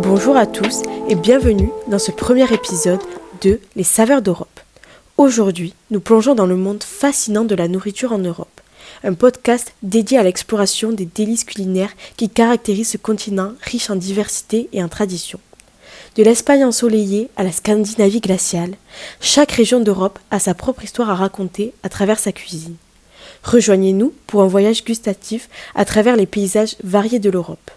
Bonjour à tous et bienvenue dans ce premier épisode de Les saveurs d'Europe. Aujourd'hui, nous plongeons dans le monde fascinant de la nourriture en Europe, un podcast dédié à l'exploration des délices culinaires qui caractérisent ce continent riche en diversité et en traditions. De l'Espagne ensoleillée à la Scandinavie glaciale, chaque région d'Europe a sa propre histoire à raconter à travers sa cuisine. Rejoignez-nous pour un voyage gustatif à travers les paysages variés de l'Europe.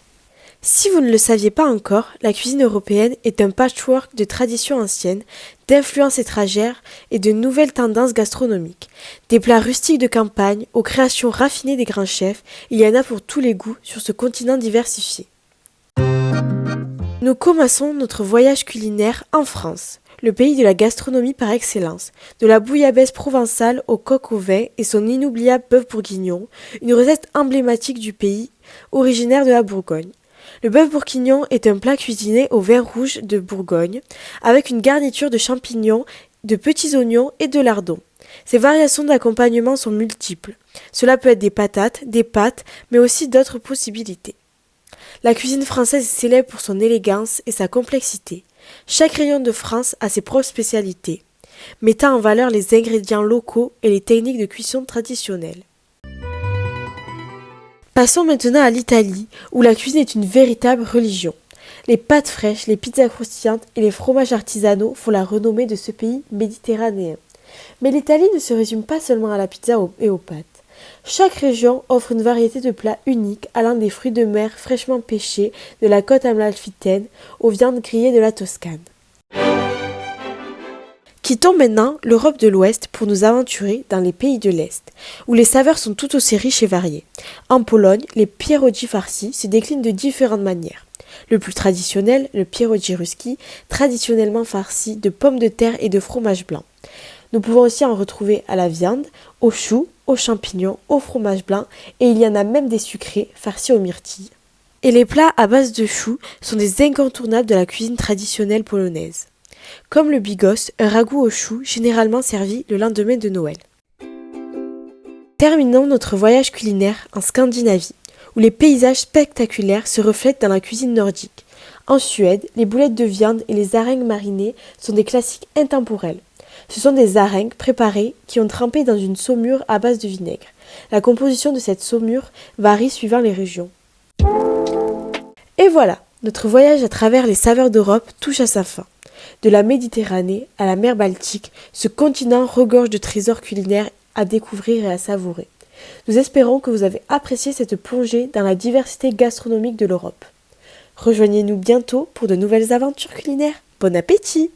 Si vous ne le saviez pas encore, la cuisine européenne est un patchwork de traditions anciennes, d'influences étrangères et de nouvelles tendances gastronomiques. Des plats rustiques de campagne aux créations raffinées des grands chefs, il y en a pour tous les goûts sur ce continent diversifié. Nous commençons notre voyage culinaire en France, le pays de la gastronomie par excellence, de la bouillabaisse provençale au coq au vin et son inoubliable bœuf bourguignon, une recette emblématique du pays, originaire de la Bourgogne. Le bœuf bourguignon est un plat cuisiné au vin rouge de Bourgogne, avec une garniture de champignons, de petits oignons et de lardons. Ses variations d'accompagnement sont multiples. Cela peut être des patates, des pâtes, mais aussi d'autres possibilités. La cuisine française est célèbre pour son élégance et sa complexité. Chaque rayon de France a ses propres spécialités, mettant en valeur les ingrédients locaux et les techniques de cuisson traditionnelles. Passons maintenant à l'Italie, où la cuisine est une véritable religion. Les pâtes fraîches, les pizzas croustillantes et les fromages artisanaux font la renommée de ce pays méditerranéen. Mais l'Italie ne se résume pas seulement à la pizza et aux pâtes. Chaque région offre une variété de plats uniques allant des fruits de mer fraîchement pêchés de la côte amalfitaine aux viandes grillées de la Toscane. Quittons maintenant l'Europe de l'Ouest pour nous aventurer dans les pays de l'Est, où les saveurs sont tout aussi riches et variées. En Pologne, les pierogi farcis se déclinent de différentes manières. Le plus traditionnel, le pierogi ruski, traditionnellement farci de pommes de terre et de fromage blanc. Nous pouvons aussi en retrouver à la viande, aux choux, aux champignons, au fromage blanc et il y en a même des sucrés farcis aux myrtilles. Et les plats à base de choux sont des incontournables de la cuisine traditionnelle polonaise. Comme le bigos, un ragoût aux choux généralement servi le lendemain de Noël. Terminons notre voyage culinaire en Scandinavie, où les paysages spectaculaires se reflètent dans la cuisine nordique. En Suède, les boulettes de viande et les arengs marinés sont des classiques intemporels. Ce sont des arengs préparés qui ont trempé dans une saumure à base de vinaigre. La composition de cette saumure varie suivant les régions. Et voilà, notre voyage à travers les saveurs d'Europe touche à sa fin. De la Méditerranée à la mer Baltique, ce continent regorge de trésors culinaires à découvrir et à savourer. Nous espérons que vous avez apprécié cette plongée dans la diversité gastronomique de l'Europe. Rejoignez-nous bientôt pour de nouvelles aventures culinaires. Bon appétit!